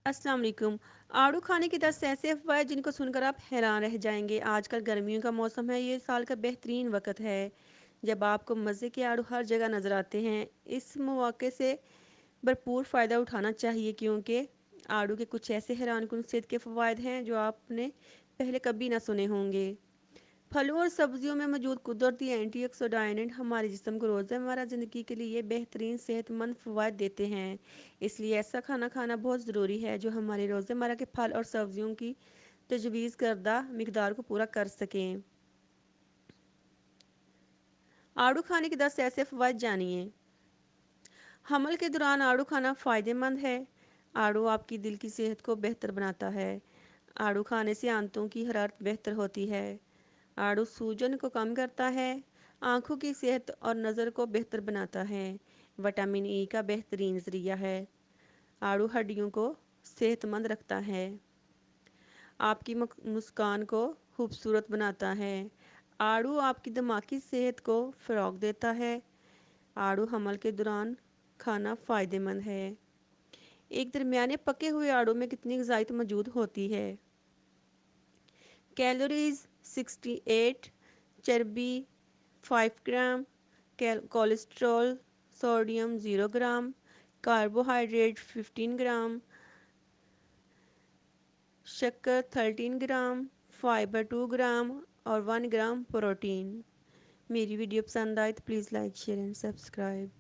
अस्सलाम वालेकुम। आड़ू खाने की 10 ऐसे अफवाहें जिनको सुनकर आप हैरान रह जाएंगे। आजकल गर्मियों का मौसम है, ये साल का बेहतरीन वक्त है जब आपको मज़े के आड़ू हर जगह नज़र आते हैं। इस मौके से भरपूर फ़ायदा उठाना चाहिए क्योंकि आड़ू के कुछ ऐसे हैरानकुन सेहत के फ़वाद हैं जो आपने पहले कभी ना सुने होंगे। फलों और सब्जियों में मौजूद कुदरती एंटीऑक्सीडेंट हमारे जिस्म को रोज़मर्रा ज़िंदगी के लिए बेहतरीन सेहतमंद फ़वाद देते हैं। इसलिए ऐसा खाना खाना बहुत ज़रूरी है जो हमारे रोज़मर्रा के फल और सब्जियों की तजवीज़ करदा मकदार को पूरा कर सकें। आड़ू खाने के 10 ऐसे फ़वाद जानिए। हमल के दौरान आड़ू खाना फ़ायदेमंद है। आड़ू आपकी दिल की सेहत को बेहतर बनाता है। आड़ू खाने से आंतों की हरारत बेहतर होती है। आड़ू सूजन को कम करता है। आँखों की सेहत और नज़र को बेहतर बनाता है। विटामिन ई का बेहतरीन ज़रिया है। आड़ू हड्डियों को सेहतमंद रखता है। आपकी मुस्कान को खूबसूरत बनाता है। आड़ू आपकी दिमागी सेहत को फ़रोग देता है। आड़ू हमल के दौरान खाना फ़ायदेमंद है। एक दरमियाने पके हुए आड़ू में कितनी ग़िज़ाइत मौजूद होती है? कैलोरीज 68, चर्बी 5 ग्राम, कोलेस्ट्रॉल सोडियम 0 ग्राम, कार्बोहाइड्रेट 15 ग्राम, शक्कर 13 ग्राम, फाइबर 2 ग्राम और 1 ग्राम प्रोटीन। मेरी वीडियो पसंद आए तो please like share and subscribe.